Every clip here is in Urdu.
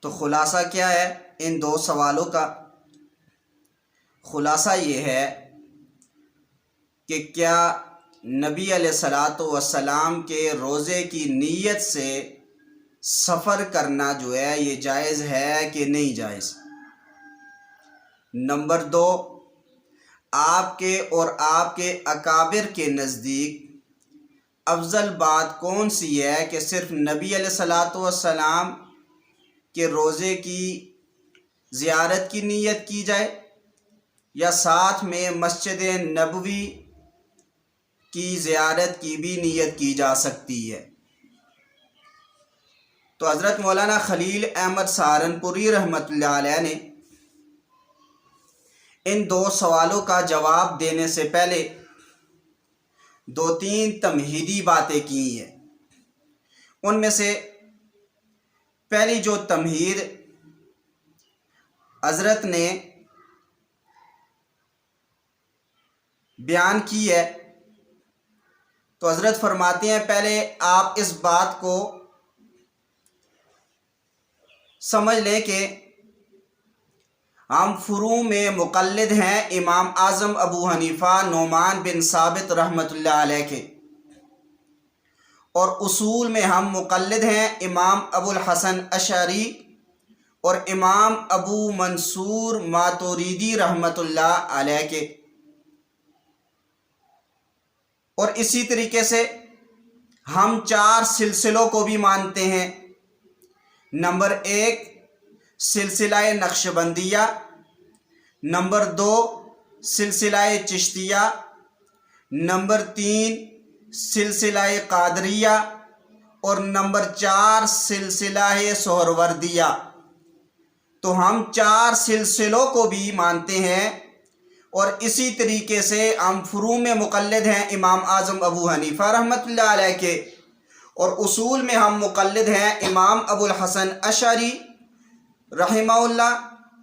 تو خلاصہ کیا ہے ان دو سوالوں کا؟ خلاصہ یہ ہے کہ کیا نبی علیہ الصلاۃ والسلام کے روزے کی نیت سے سفر کرنا جو ہے یہ جائز ہے کہ نہیں جائز؟ نمبر 2، آپ کے اور آپ کے اکابر کے نزدیک افضل بات کون سی ہے کہ صرف نبی علیہ الصلاۃ والسلام کے روزے کی زیارت کی نیت کی جائے یا ساتھ میں مسجد نبوی کی زیارت کی بھی نیت کی جا سکتی ہے؟ تو حضرت مولانا خلیل احمد سہارنپوری رحمۃ اللہ علیہ نے ان دو سوالوں کا جواب دینے سے پہلے 2-3 تمہیدی باتیں کی ہیں۔ ان میں سے پہلی جو تمہید حضرت نے بیان کی ہے تو حضرت فرماتے ہیں پہلے آپ اس بات کو سمجھ لیں کہ ہم فروع میں مقلد ہیں امام اعظم ابو حنیفہ نعمان بن ثابت رحمۃ اللہ علیہ کے، اور اصول میں ہم مقلد ہیں امام ابو الحسن اشعری اور امام ابو منصور ماتوریدی رحمۃ اللہ علیہ کے، اور اسی طریقے سے ہم 4 سلسلوں کو بھی مانتے ہیں۔ نمبر 1 سلسلہ نقشبندیہ، نمبر 2 سلسلہ چشتیہ، نمبر 3 سلسلہ قادریہ اور نمبر 4 سلسلہ سہروردیہ۔ تو ہم 4 سلسلوں کو بھی مانتے ہیں، اور اسی طریقے سے ہم فروع میں مقلد ہیں امام اعظم ابو حنیفہ رحمۃ اللہ علیہ کے، اور اصول میں ہم مقلد ہیں امام ابو الحسن اشعری رحمہ اللہ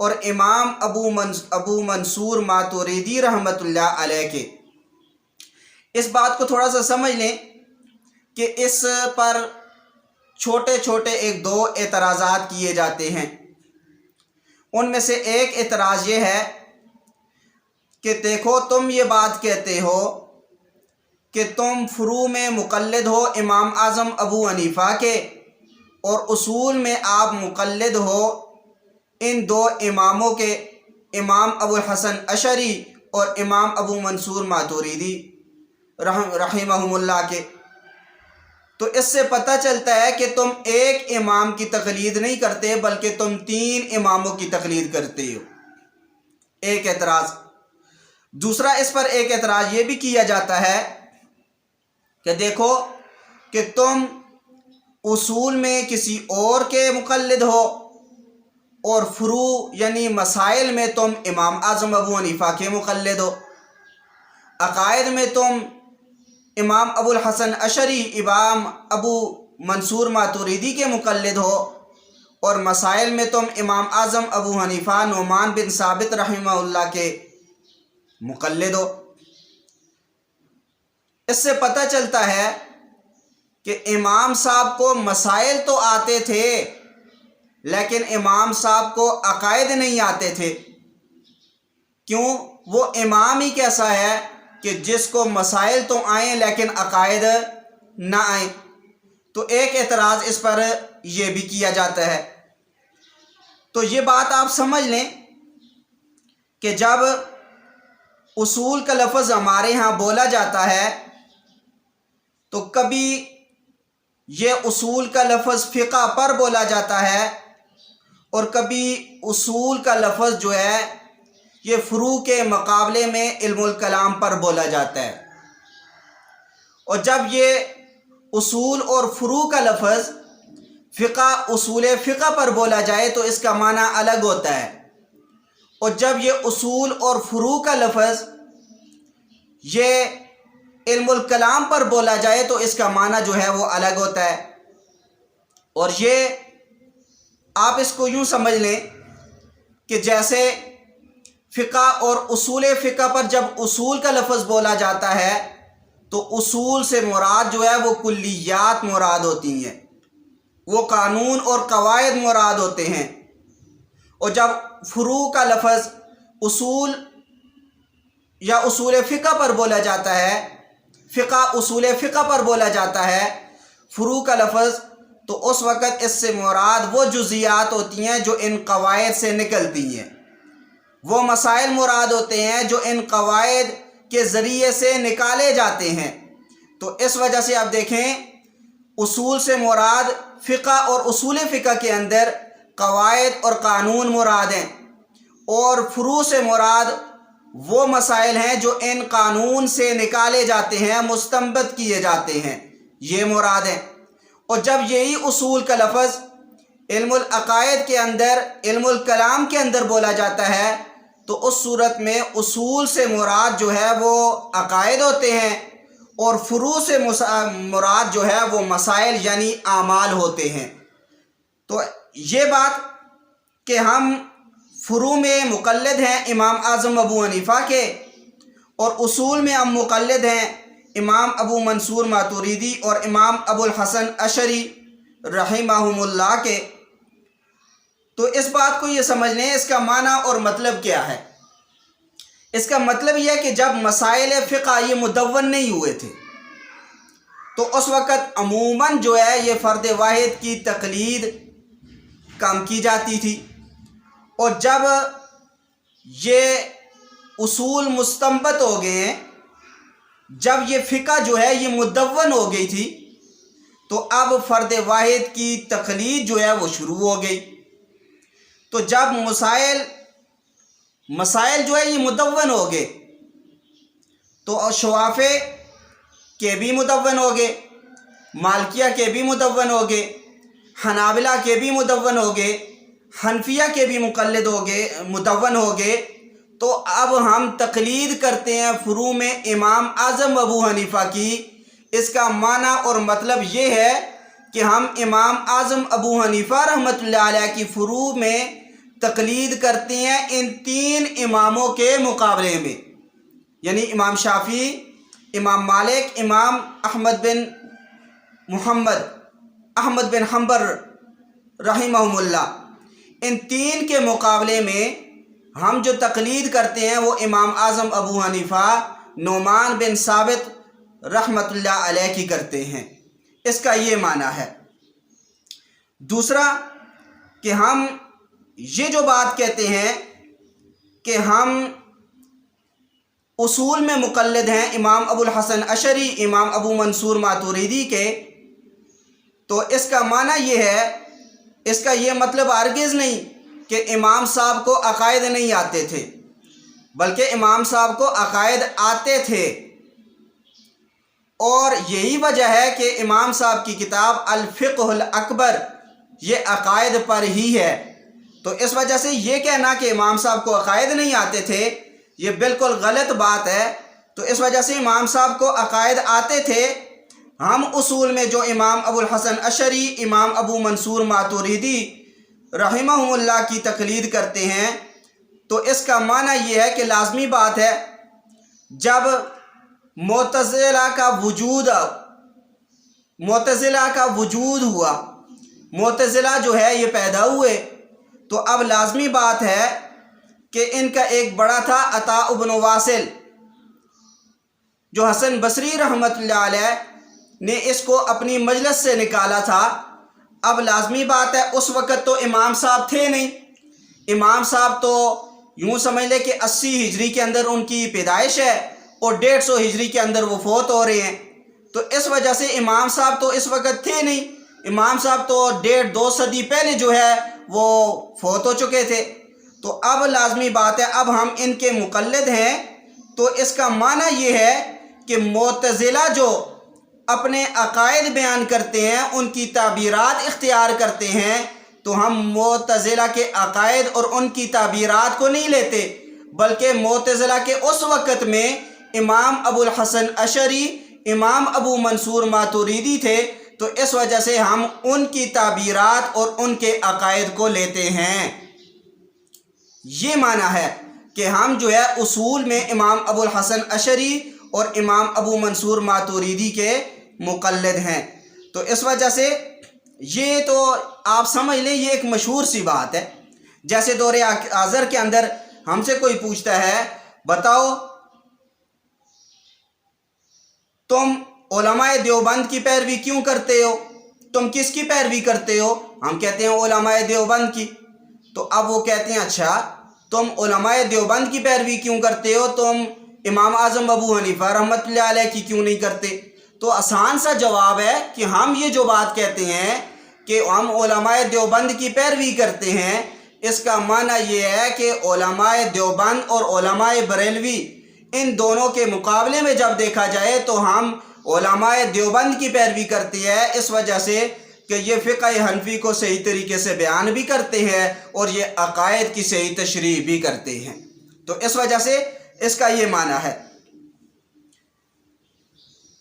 اور امام ابو منصور ماتوریدی رحمۃ اللہ علیہ کے۔ اس بات کو تھوڑا سا سمجھ لیں کہ اس پر چھوٹے چھوٹے 1-2 اعتراضات کیے جاتے ہیں۔ ان میں سے ایک اعتراض یہ ہے کہ دیکھو تم یہ بات کہتے ہو کہ تم فروع میں مقلد ہو امام اعظم ابو حنیفہ کے، اور اصول میں آپ مقلد ہو ان 2 اماموں کے، امام ابو الحسن اشعری اور امام ابو منصور ماتوریدی رحمہم اللہ کے۔ تو اس سے پتہ چلتا ہے کہ تم ایک امام کی تقلید نہیں کرتے بلکہ تم 3 اماموں کی تقلید کرتے ہو۔ ایک اعتراض۔ دوسرا اس پر ایک اعتراض یہ بھی کیا جاتا ہے کہ دیکھو کہ تم اصول میں کسی اور کے مقلد ہو اور فروع یعنی مسائل میں تم امام اعظم ابو حنیفہ کے مقلد ہو، عقائد میں تم امام ابو الحسن اشعری امام ابو منصور ماتوریدی کے مقلد ہو، اور مسائل میں تم امام اعظم ابو حنیفہ نعمان بن ثابت رحمہ اللہ کے مقلد ہو۔ اس سے پتہ چلتا ہے کہ امام صاحب کو مسائل تو آتے تھے لیکن امام صاحب کو عقائد نہیں آتے تھے۔ کیوں؟ وہ امام ہی کیسا ہے کہ جس کو مسائل تو آئیں لیکن عقائد نہ آئیں۔ تو ایک اعتراض اس پر یہ بھی کیا جاتا ہے۔ تو یہ بات آپ سمجھ لیں کہ جب اصول کا لفظ ہمارے ہاں بولا جاتا ہے تو کبھی یہ اصول کا لفظ فقہ پر بولا جاتا ہے، اور کبھی اصول کا لفظ جو ہے یہ فروع کے مقابلے میں علم الکلام پر بولا جاتا ہے۔ اور جب یہ اصول اور فروع کا لفظ فقہ اصول فقہ پر بولا جائے تو اس کا معنی الگ ہوتا ہے، اور جب یہ اصول اور فروع کا لفظ یہ علم الکلام پر بولا جائے تو اس کا معنی جو ہے وہ الگ ہوتا ہے۔ اور یہ آپ اس کو یوں سمجھ لیں کہ جیسے فقہ اور اصول فقہ پر جب اصول کا لفظ بولا جاتا ہے تو اصول سے مراد جو ہے وہ کلیات مراد ہوتی ہیں، وہ قانون اور قواعد مراد ہوتے ہیں، اور جب فروع کا لفظ اصول یا اصول فقہ پر بولا جاتا ہے، فقہ اصول فقہ پر بولا جاتا ہے فروع کا لفظ، تو اس وقت اس سے مراد وہ جزیات ہوتی ہیں جو ان قواعد سے نکلتی ہیں، وہ مسائل مراد ہوتے ہیں جو ان قواعد کے ذریعے سے نکالے جاتے ہیں۔ تو اس وجہ سے آپ دیکھیں، اصول سے مراد فقہ اور اصول فقہ کے اندر قواعد اور قانون مراد ہیں، اور فروع سے مراد وہ مسائل ہیں جو ان قانون سے نکالے جاتے ہیں، مستنبط کیے جاتے ہیں، یہ مراد ہیں۔ اور جب یہی اصول کا لفظ علم العقائد کے اندر، علم الکلام کے اندر بولا جاتا ہے، تو اس صورت میں اصول سے مراد جو ہے وہ عقائد ہوتے ہیں، اور فروع سے مراد جو ہے وہ مسائل یعنی اعمال ہوتے ہیں۔ تو یہ بات کہ ہم فروع میں مقلد ہیں امام اعظم ابو حنیفہ کے، اور اصول میں ہم مقلد ہیں امام ابو منصور ماتوریدی اور امام ابو الحسن اشعری رحمہم اللہ کے، تو اس بات کو یہ سمجھ لیں اس کا معنی اور مطلب کیا ہے۔ اس کا مطلب یہ ہے کہ جب مسائل فقہ یہ مدون نہیں ہوئے تھے تو اس وقت عموماً جو ہے یہ فرد واحد کی تقلید کم کی جاتی تھی، اور جب یہ اصول مستنبط ہو گئے ہیں، جب یہ فقہ جو ہے یہ مدون ہو گئی تھی، تو اب فرد واحد کی تقلید جو ہے وہ شروع ہو گئی۔ تو جب مسائل جو ہے یہ مدون ہو گئے تو شوافع کے بھی مدون ہو گئے، مالکیہ کے بھی مدون ہو گئے، حنابلہ کے بھی مدون ہو گئے، حنفیہ کے بھی مقلد ہو گئے، مدون ہو گئے۔ تو اب ہم تقلید کرتے ہیں فروع میں امام اعظم ابو حنیفہ کی۔ اس کا معنی اور مطلب یہ ہے کہ ہم امام اعظم ابو حنیفہ رحمۃ اللہ علیہ کی فروع میں تقلید کرتے ہیں ان تین اماموں کے مقابلے میں، یعنی امام شافعی، امام مالک، امام احمد بن حنبل رحمہم اللہ، ان تین کے مقابلے میں ہم جو تقلید کرتے ہیں وہ امام اعظم ابو حنیفہ نعمان بن ثابت رحمۃ اللہ علیہ کی کرتے ہیں۔ اس کا یہ معنی ہے۔ دوسرا کہ ہم یہ جو بات کہتے ہیں کہ ہم اصول میں مقلد ہیں امام ابو الحسن اشعری، امام ابو منصور ماتوریدی کے، تو اس کا معنی یہ ہے، اس کا یہ مطلب ہرگز نہیں کہ امام صاحب کو عقائد نہیں آتے تھے، بلکہ امام صاحب کو عقائد آتے تھے، اور یہی وجہ ہے کہ امام صاحب کی کتاب الفقہ الاکبر یہ عقائد پر ہی ہے۔ تو اس وجہ سے یہ کہنا کہ امام صاحب کو عقائد نہیں آتے تھے یہ بالکل غلط بات ہے۔ تو اس وجہ سے امام صاحب کو عقائد آتے تھے۔ ہم اصول میں جو امام ابو الحسن اشعری، امام ابو منصور ماتوریدی رحمہم اللہ کی تقلید کرتے ہیں، تو اس کا معنی یہ ہے کہ لازمی بات ہے جب معتزلہ کا وجود ہوا، معتزلہ جو ہے یہ پیدا ہوئے، تو اب لازمی بات ہے کہ ان کا ایک بڑا تھا عطاء بن واصل، جو حسن بصری رحمۃ اللہ علیہ نے اس کو اپنی مجلس سے نکالا تھا۔ اب لازمی بات ہے اس وقت تو امام صاحب تھے نہیں، امام صاحب تو یوں سمجھ لے کہ 80 ہجری کے اندر ان کی پیدائش ہے اور 150 ہجری کے اندر وہ فوت ہو رہے ہیں، تو اس وجہ سے امام صاحب تو اس وقت تھے نہیں، امام صاحب تو 1.5-2 صدی پہلے جو ہے وہ فوت ہو چکے تھے۔ تو اب لازمی بات ہے اب ہم ان کے مقلد ہیں، تو اس کا معنی یہ ہے کہ معتزلہ جو اپنے عقائد بیان کرتے ہیں، ان کی تعبیرات اختیار کرتے ہیں، تو ہم معتزلہ کے عقائد اور ان کی تعبیرات کو نہیں لیتے، بلکہ معتزلہ کے اس وقت میں امام ابو الحسن اشعری، امام ابو منصور ماتوریدی تھے، تو اس وجہ سے ہم ان کی تعبیرات اور ان کے عقائد کو لیتے ہیں۔ یہ معنی ہے کہ ہم جو ہے اصول میں امام ابو الحسن اشعری اور امام ابو منصور ماتوریدی کے مقلد ہیں۔ تو اس وجہ سے یہ تو آپ سمجھ لیں یہ ایک مشہور سی بات ہے. جیسے دور حاضر کے اندر ہم سے کوئی پوچھتا ہے بتاؤ تم علماء دیوبند کی پیروی کیوں کرتے ہو, تم کس کی پیروی کرتے ہو؟ ہم کہتے ہیں علماء دیوبند کی. تو اب وہ کہتے ہیں اچھا تم علماء دیوبند کی پیروی کیوں کرتے ہو, تم امام اعظم ابو حنیفہ رحمۃ اللہ علیہ کی کیوں نہیں کرتے؟ تو آسان سا جواب ہے کہ ہم یہ جو بات کہتے ہیں کہ ہم علماء دیوبند کی پیروی کرتے ہیں, اس کا معنی یہ ہے کہ علماء دیوبند اور علماء بریلوی ان دونوں کے مقابلے میں جب دیکھا جائے تو ہم علماء دیوبند کی پیروی کرتے ہیں, اس وجہ سے کہ یہ فقہ حنفی کو صحیح طریقے سے بیان بھی کرتے ہیں اور یہ عقائد کی صحیح تشریح بھی کرتے ہیں. تو اس وجہ سے اس کا یہ معنی ہے.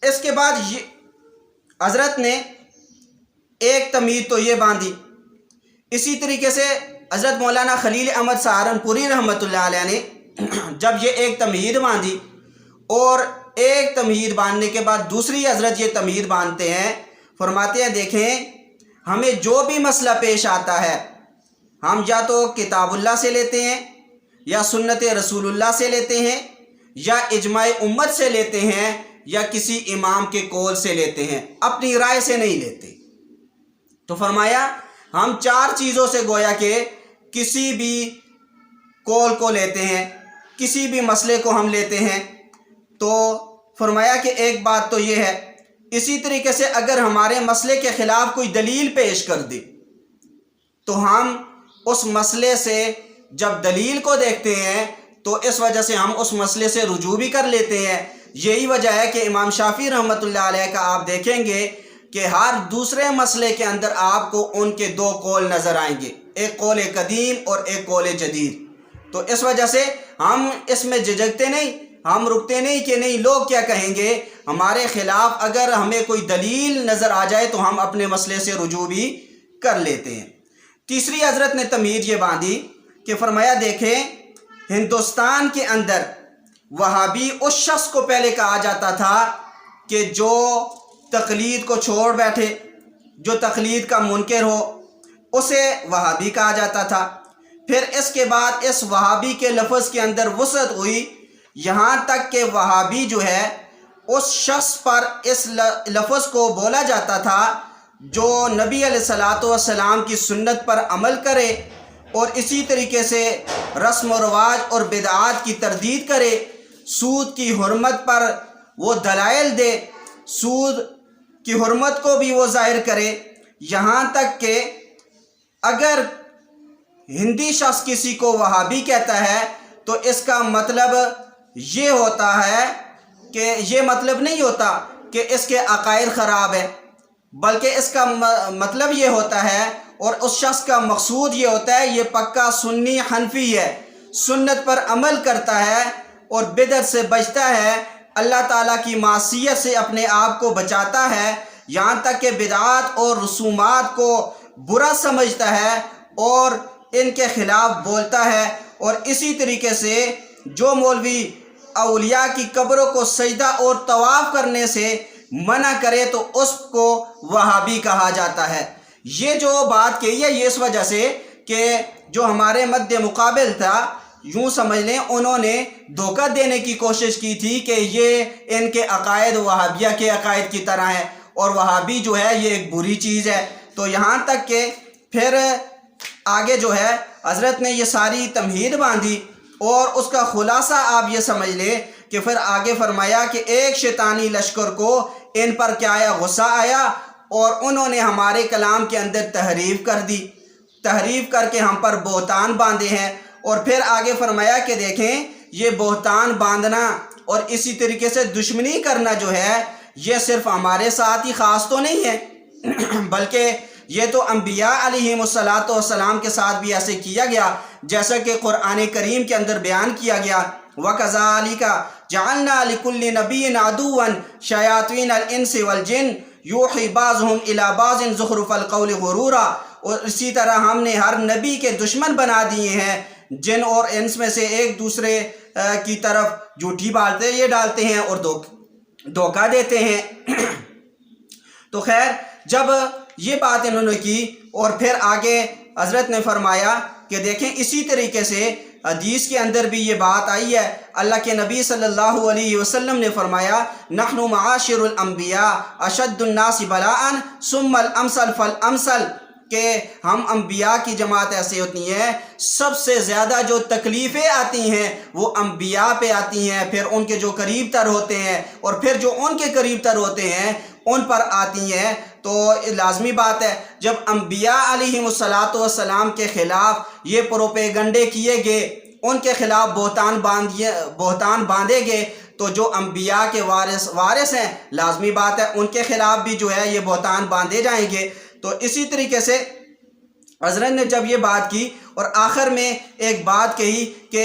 اس کے بعد حضرت نے ایک تمہید تو یہ باندھی. اسی طریقے سے حضرت مولانا خلیل احمد سہارنپوری رحمۃ اللہ علیہ نے جب یہ ایک تمہید باندھی اور ایک تمہید باندھنے کے بعد دوسری حضرت یہ تمہید باندھتے ہیں, فرماتے ہیں دیکھیں ہمیں جو بھی مسئلہ پیش آتا ہے ہم یا تو کتاب اللہ سے لیتے ہیں یا سنت رسول اللہ سے لیتے ہیں یا اجماع امت سے لیتے ہیں یا کسی امام کے قول سے لیتے ہیں, اپنی رائے سے نہیں لیتے. تو فرمایا ہم 4 چیزوں سے گویا کہ کسی بھی قول کو لیتے ہیں, کسی بھی مسئلے کو ہم لیتے ہیں. تو فرمایا کہ ایک بات تو یہ ہے, اسی طریقے سے اگر ہمارے مسئلے کے خلاف کوئی دلیل پیش کر دے تو ہم اس مسئلے سے جب دلیل کو دیکھتے ہیں تو اس وجہ سے ہم اس مسئلے سے رجوع بھی کر لیتے ہیں. یہی وجہ ہے کہ امام شافعی رحمۃ اللہ علیہ کا آپ دیکھیں گے کہ ہر دوسرے مسئلے کے اندر آپ کو ان کے 2 قول نظر آئیں گے, ایک قول قدیم اور ایک قول جدید. تو اس وجہ سے ہم اس میں جھجکتے نہیں, ہم رکتے نہیں کہ نہیں لوگ کیا کہیں گے. ہمارے خلاف اگر ہمیں کوئی دلیل نظر آ جائے تو ہم اپنے مسئلے سے رجوع بھی کر لیتے ہیں. تیسری حضرت نے تمہید یہ باندھی کہ فرمایا دیکھیں ہندوستان کے اندر وہابی اس شخص کو پہلے کہا جاتا تھا کہ جو تقلید کو چھوڑ بیٹھے, جو تقلید کا منکر ہو, اسے وہابی کہا جاتا تھا. پھر اس کے بعد اس وہابی کے لفظ کے اندر وسعت ہوئی, یہاں تک کہ وہابی جو ہے اس شخص پر اس لفظ کو بولا جاتا تھا جو نبی علیہ الصلوۃ والسلام کی سنت پر عمل کرے اور اسی طریقے سے رسم و رواج اور بدعات کی تردید کرے, سود کی حرمت پر وہ دلائل دے, سود کی حرمت کو بھی وہ ظاہر کرے. یہاں تک کہ اگر ہندی شخص کسی کو وہابی کہتا ہے تو اس کا مطلب یہ ہوتا ہے کہ یہ مطلب نہیں ہوتا کہ اس کے عقائد خراب ہے, بلکہ اس کا مطلب یہ ہوتا ہے اور اس شخص کا مقصود یہ ہوتا ہے یہ پکا سنی حنفی ہے, سنت پر عمل کرتا ہے اور بدعت سے بچتا ہے, اللہ تعالیٰ کی معصیت سے اپنے آپ کو بچاتا ہے, یہاں تک کہ بدعات اور رسومات کو برا سمجھتا ہے اور ان کے خلاف بولتا ہے. اور اسی طریقے سے جو مولوی اولیاء کی قبروں کو سجدہ اور طواف کرنے سے منع کرے تو اس کو وہابی کہا جاتا ہے. یہ جو بات کہی ہے یہ اس وجہ سے کہ جو ہمارے مد مقابل تھا, یوں سمجھ لیں انہوں نے دھوکہ دینے کی کوشش کی تھی کہ یہ ان کے عقائد وہابیہ کے عقائد کی طرح ہے اور وہابی جو ہے یہ ایک بری چیز ہے. تو یہاں تک کہ پھر آگے جو ہے حضرت نے یہ ساری تمہید باندھی اور اس کا خلاصہ آپ یہ سمجھ لیں کہ پھر آگے فرمایا کہ ایک شیطانی لشکر کو ان پر کیا آیا, غصہ آیا اور انہوں نے ہمارے کلام کے اندر تحریف کر دی, تحریف کر کے ہم پر بہتان باندھے ہیں. اور پھر آگے فرمایا کہ دیکھیں یہ بہتان باندھنا اور اسی طریقے سے دشمنی کرنا جو ہے یہ صرف ہمارے ساتھ ہی خاص تو نہیں ہے بلکہ یہ تو انبیاء علیہم السلام کے ساتھ بھی ایسے کیا گیا جیسا کہ قرآن کریم کے اندر بیان کیا گیا. وَكَذَلِكَ جَعَلْنَا لِكُلِّ نَبِيٍّ عَدُوًّا شَيَاطِينَ الْإِنسِ وَالْجِنِّ يُوحِي بَعْضُهُمْ إِلَى بَعْضٍ زُخْرُفَ الْقَوْلِ غُرُورًا. اور اسی طرح ہم نے ہر نبی کے دشمن بنا دیے ہیں, جن اور انس میں سے ایک دوسرے کی طرف جھوٹی باتیں یہ ڈالتے ہیں اور دھوکہ دیتے ہیں. تو خیر جب یہ بات انہوں نے کی، اور پھر آگے حضرت نے فرمایا کہ دیکھیں اسی طریقے سے حدیث کے اندر بھی یہ بات آئی ہے، اللہ کے نبی صلی اللہ علیہ وسلم نے فرمایا نحن معاشر الانبیاء اشد الناس بلاء ثم الامثل فالامثل، کہ ہم انبیاء کی جماعت ایسی ہوتی ہیں سب سے زیادہ جو تکلیفیں آتی ہیں وہ انبیاء پہ آتی ہیں، پھر ان کے جو قریب تر ہوتے ہیں، اور پھر جو ان کے قریب تر ہوتے ہیں ان پر آتی ہیں۔ تو لازمی بات ہے جب انبیاء علیہم السلام کے خلاف یہ پروپیگنڈے کیے گئے، ان کے خلاف بہتان باندھے گئے، تو جو انبیاء کے وارث ہیں لازمی بات ہے ان کے خلاف بھی جو ہے یہ بہتان باندھے جائیں گے۔ تو اسی طریقے سے حضرت نے جب یہ بات کی اور آخر میں ایک بات کہی کہ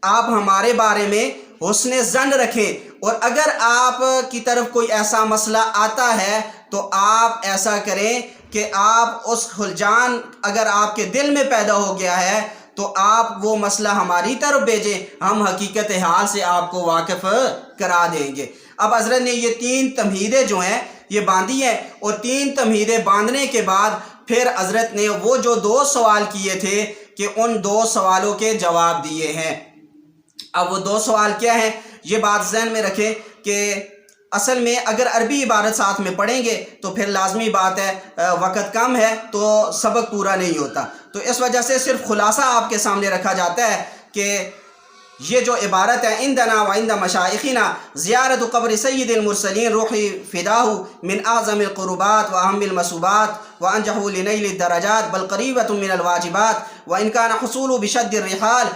آپ ہمارے بارے میں حسن ظن رکھیں، اور اگر آپ کی طرف کوئی ایسا مسئلہ آتا ہے تو آپ ایسا کریں کہ آپ اس خلجان اگر آپ کے دل میں پیدا ہو گیا ہے تو آپ وہ مسئلہ ہماری طرف بھیجیں، ہم حقیقت حال سے آپ کو واقف کرا دیں گے۔ اب حضرت نے یہ 3 تمہیدیں جو ہیں یہ باندھی ہیں، اور 3 تمہیدیں باندھنے کے بعد پھر حضرت نے وہ جو 2 سوال کیے تھے کہ ان 2 سوالوں کے جواب دیے ہیں۔ اب وہ 2 سوال کیا ہیں یہ بات ذہن میں رکھیں کہ اصل میں اگر عربی عبارت ساتھ میں پڑھیں گے تو پھر لازمی بات ہے وقت کم ہے تو سبق پورا نہیں ہوتا، تو اس وجہ سے صرف خلاصہ آپ کے سامنے رکھا جاتا ہے کہ یہ جو عبارت ہے عندنا وعند مشائخنا زیارت قبر سید المرسلین روحی فداہ من اعظم القربات واہم المصوبات وانجح لنیل الدرجات بل قریبۃ من الواجبات وان کان حصول بشد الرحال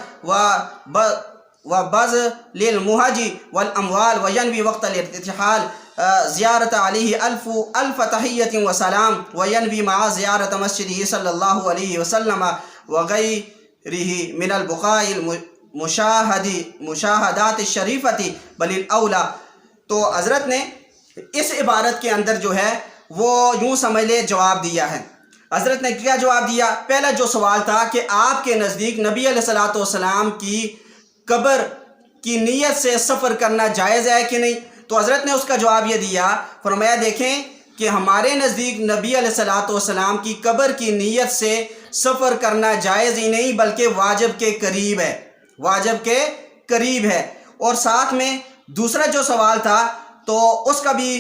وبذل المہج والاموال وینوی وقت الارتحال زیارت علیہ الف تحیت وسلام وینوی مع زیارت مسجدہ صلی اللہ علیہ وسلم وغیرہ من البقاء مشاہدات الشریفتی بل الاولا۔ تو حضرت نے اس عبارت کے اندر جو ہے وہ یوں سمجھ لے جواب دیا ہے۔ حضرت نے کیا جواب دیا؟ پہلا جو سوال تھا کہ آپ کے نزدیک نبی علیہ السلام کی قبر کی نیت سے سفر کرنا جائز ہے کہ نہیں؟ تو حضرت نے اس کا جواب یہ دیا، فرمایا دیکھیں کہ ہمارے نزدیک نبی علیہ السلام کی قبر کی نیت سے سفر کرنا جائز ہی نہیں بلکہ واجب کے قریب ہے، واجب کے قریب ہے۔ اور ساتھ میں دوسرا جو سوال تھا تو اس کا بھی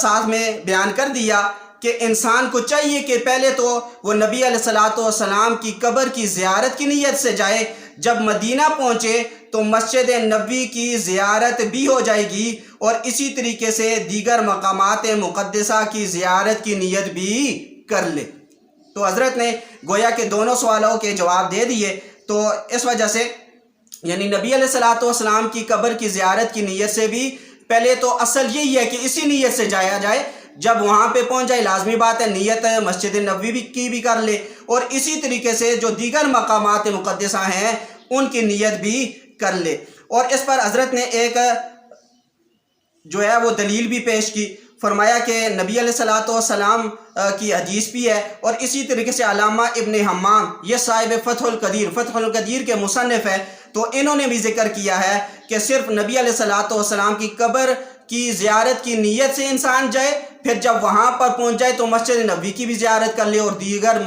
ساتھ میں بیان کر دیا کہ انسان کو چاہیے کہ پہلے تو وہ نبی علیہ السلام کی قبر کی زیارت کی نیت سے جائے، جب مدینہ پہنچے تو مسجد نبوی کی زیارت بھی ہو جائے گی، اور اسی طریقے سے دیگر مقامات مقدسہ کی زیارت کی نیت بھی کر لے۔ تو حضرت نے گویا کہ دونوں سوالوں کے جواب دے دیے۔ تو اس وجہ سے یعنی نبی علیہ السلام کی قبر کی زیارت کی نیت سے بھی پہلے تو اصل یہی ہے کہ اسی نیت سے جایا جائے، جب وہاں پہ پہنچ جائے لازمی بات ہے نیت مسجد نبوی کی بھی کر لے، اور اسی طریقے سے جو دیگر مقامات مقدسہ ہیں ان کی نیت بھی کر لے۔ اور اس پر حضرت نے ایک جو ہے وہ دلیل بھی پیش کی، فرمایا کہ نبی علیہ السلام کی حدیث بھی ہے، اور اسی طریقے سے علامہ ابن حمام یہ صاحب فتح القدیر کے مصنف ہے، تو انہوں نے بھی ذکر کیا ہے کہ صرف نبی علیہ السلام کی قبر کی زیارت کی نیت سے انسان جائے، پھر جب وہاں پر پہنچ جائے تو مسجد نبوی کی بھی زیارت کر لے، اور دیگر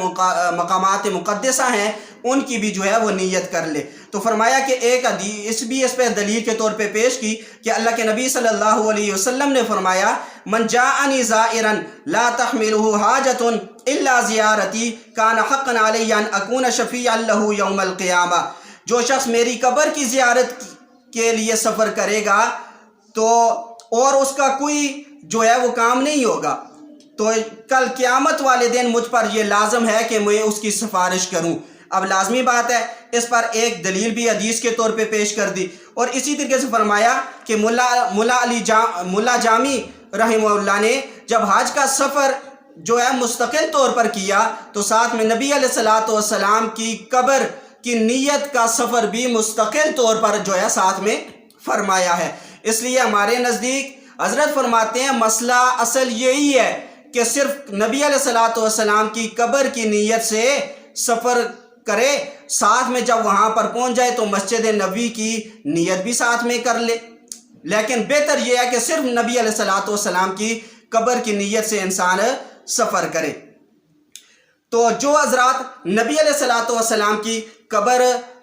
مقامات مقدسہ ہیں ان کی بھی جو ہے وہ نیت کر لے۔ تو فرمایا کہ ایک حدیث بھی اس پہ دلیل کے طور پہ پیش کی کہ اللہ کے نبی صلی اللہ علیہ وسلم نے فرمایا من جاءنی زائرا لا تحملہ حاجت الا زیارتی کان حقا علی ان اکون شفیعا لہ یوم القیامہ، جو شخص میری قبر کی زیارت کے لیے سفر کرے گا تو اور اس کا کوئی جو ہے وہ کام نہیں ہوگا تو کل قیامت والے دن مجھ پر یہ لازم ہے کہ میں اس کی سفارش کروں۔ اب لازمی بات ہے اس پر ایک دلیل بھی حدیث کے طور پہ پیش کر دی، اور اسی طریقے سے فرمایا کہ ملا جامی رحمہ اللہ نے جب حج کا سفر جو ہے مستقل طور پر کیا تو ساتھ میں نبی علیہ السلام کی قبر کی نیت کا سفر بھی مستقل طور پر جو ہے ساتھ میں فرمایا ہے۔ اس لیے ہمارے نزدیک حضرت فرماتے ہیں مسئلہ اصل یہی ہے کہ صرف نبی علیہ السلام کی قبر کی نیت سے سفر کرے، ساتھ میں جب وہاں پر پہنچ جائے تو مسجد نبوی کی نیت بھی ساتھ میں کر لے، لیکن بہتر یہ ہے کہ صرف نبی علیہ السلام کی قبر کی نیت سے انسان سفر کرے۔ تو جو حضرات نبی علیہ الصلوۃ والسلام کی قبر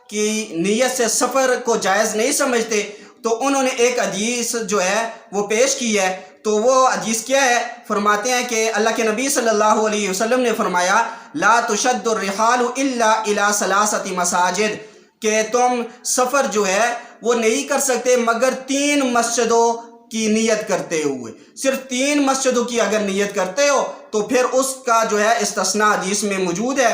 کی نیت سے سفر کو جائز نہیں سمجھتے تو انہوں نے ایک حدیث جو ہے وہ پیش کی ہے. تو وہ حدیث کیا ہے؟ فرماتے ہیں کہ اللہ کے نبی صلی اللہ علیہ وسلم نے فرمایا لا تشد الرحال الا الى ثلاثه مساجد، کہ تم سفر جو ہے وہ نہیں کر سکتے مگر 3 مسجدوں کی نیت کرتے ہوئے. صرف 3 مسجدوں کی اگر نیت کرتے ہو تو پھر اس کا جو ہے استثناء حدیث میں موجود ہے،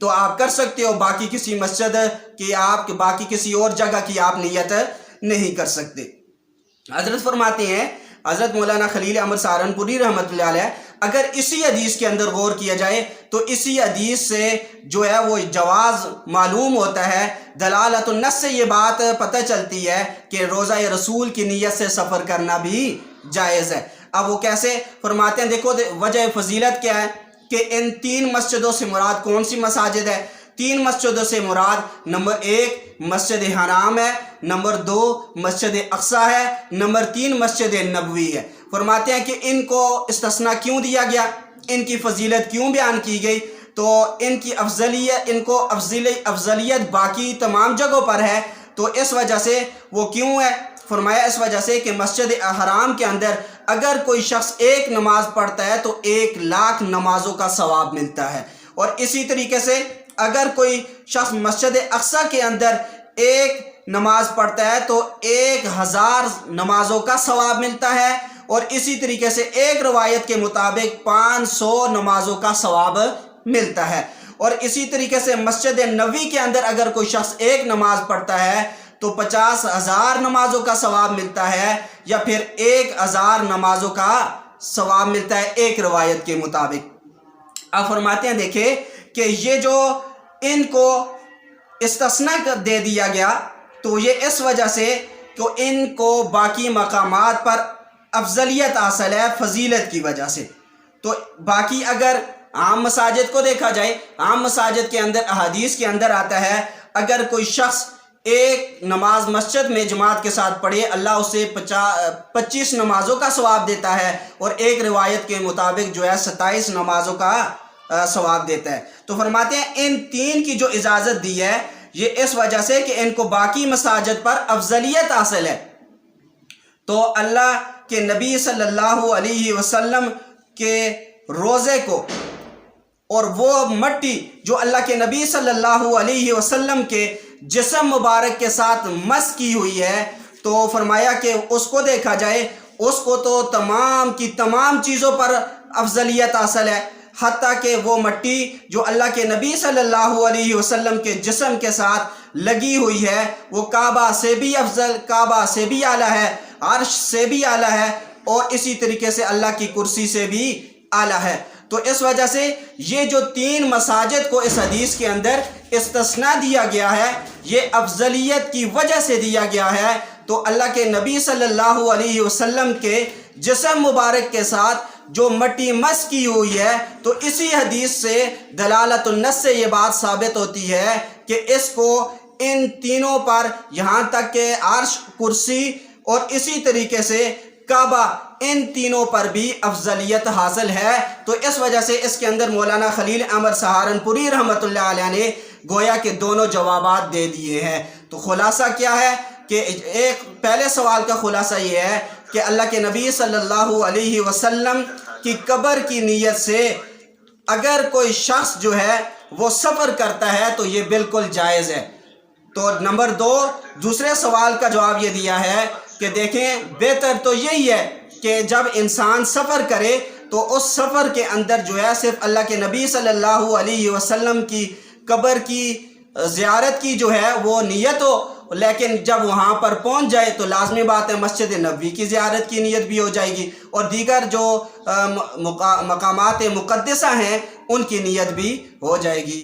تو آپ کر سکتے ہو. باقی کسی مسجد کی آپ باقی کسی اور جگہ کی آپ نیت نہیں کر سکتے. حضرت فرماتے ہیں، حضرت مولانا خلیل احمد سہارنپوری رحمۃ اللہ علیہ، اگر اسی حدیث کے اندر غور کیا جائے تو اسی حدیث سے جو ہے وہ جواز معلوم ہوتا ہے. دلالت النص سے یہ بات پتہ چلتی ہے کہ روضہ رسول کی نیت سے سفر کرنا بھی جائز ہے. اب وہ کیسے؟ فرماتے ہیں دیکھو وجہ فضیلت کیا ہے کہ ان 3 مسجدوں سے مراد کون سی مساجد ہے؟ 3 مسجدوں سے مراد نمبر 1 مسجد حرام ہے، نمبر 2 مسجد اقصی ہے، نمبر 3 مسجد نبوی ہے. فرماتے ہیں کہ ان کو استثناء کیوں دیا گیا، ان کی فضیلت کیوں بیان کی گئی؟ تو ان کی افضلیت باقی تمام جگہوں پر ہے. تو اس وجہ سے وہ کیوں ہے؟ فرمایا اس وجہ سے کہ مسجد حرام کے اندر اگر کوئی شخص 1 نماز پڑھتا ہے تو 1,00,000 نمازوں کا ثواب ملتا ہے. اور اسی طریقے سے اگر کوئی شخص مسجد اقصی کے اندر 1 نماز پڑھتا ہے تو 1,000 نمازوں کا ثواب ملتا ہے. اور اسی طریقے سے ایک روایت کے مطابق 500 نمازوں کا ثواب ملتا ہے. اور اسی طریقے سے مسجد نبوی کے اندر اگر کوئی شخص 1 نماز پڑھتا ہے تو 50,000 نمازوں کا ثواب ملتا ہے، یا پھر 1,000 نمازوں کا ثواب ملتا ہے ایک روایت کے مطابق. اب فرماتے ہیں دیکھیں کہ یہ جو ان کو استثناء دے دیا گیا تو یہ اس وجہ سے کہ ان کو باقی مقامات پر افضلیت حاصل ہے فضیلت کی وجہ سے. تو باقی اگر عام مساجد کو دیکھا جائے، عام مساجد کے اندر احادیث کے اندر آتا ہے اگر کوئی شخص 1 نماز مسجد میں جماعت کے ساتھ پڑھے اللہ اسے 25 نمازوں کا ثواب دیتا ہے، اور ایک روایت کے مطابق جو ہے 27 نمازوں کا ثواب دیتا ہے. تو فرماتے ہیں ان 3 کی جو اجازت دی ہے یہ اس وجہ سے کہ ان کو باقی مساجد پر افضلیت حاصل ہے. تو اللہ کے نبی صلی اللہ علیہ وسلم کے روزے کو اور وہ مٹی جو اللہ کے نبی صلی اللہ علیہ وسلم کے جسم مبارک کے ساتھ مس کی ہوئی ہے، تو فرمایا کہ اس کو دیکھا جائے اس کو تو تمام کی تمام چیزوں پر افضلیت حاصل ہے، حتیٰ کہ وہ مٹی جو اللہ کے نبی صلی اللہ علیہ وسلم کے جسم کے ساتھ لگی ہوئی ہے وہ کعبہ سے بھی افضل، کعبہ سے بھی اعلیٰ ہے، عرش سے بھی اعلیٰ ہے، اور اسی طریقے سے اللہ کی کرسی سے بھی اعلیٰ ہے. تو اس وجہ سے یہ جو 3 مساجد کو اس حدیث کے اندر استثناء دیا گیا ہے یہ افضلیت کی وجہ سے دیا گیا ہے. تو اللہ کے نبی صلی اللہ علیہ وسلم کے جسم مبارک کے ساتھ جو مٹی مس کی ہوئی ہے، تو اسی حدیث سے دلالت النص سے یہ بات ثابت ہوتی ہے کہ اس کو ان تینوں پر یہاں تک کہ عرش، کرسی اور اسی طریقے سے کعبہ، ان تینوں پر بھی افضلیت حاصل ہے. تو اس وجہ سے اس کے اندر مولانا خلیل احمد سہارنپوری رحمۃ اللہ علیہ نے گویا کہ دونوں جوابات دے دیے ہیں. تو خلاصہ کیا ہے کہ ایک پہلے سوال کا خلاصہ یہ ہے کہ اللہ کے نبی صلی اللہ علیہ وسلم کی قبر کی نیت سے اگر کوئی شخص جو ہے وہ سفر کرتا ہے تو یہ بالکل جائز ہے. تو نمبر 2 دوسرے سوال کا جواب یہ دیا ہے کہ دیکھیں بہتر تو یہی ہے کہ جب انسان سفر کرے تو اس سفر کے اندر جو ہے صرف اللہ کے نبی صلی اللہ علیہ وسلم کی قبر کی زیارت کی جو ہے وہ نیت ہو، لیکن جب وہاں پر پہنچ جائے تو لازمی بات ہے مسجد نبوی کی زیارت کی نیت بھی ہو جائے گی، اور دیگر جو مقامات مقدسہ ہیں ان کی نیت بھی ہو جائے گی.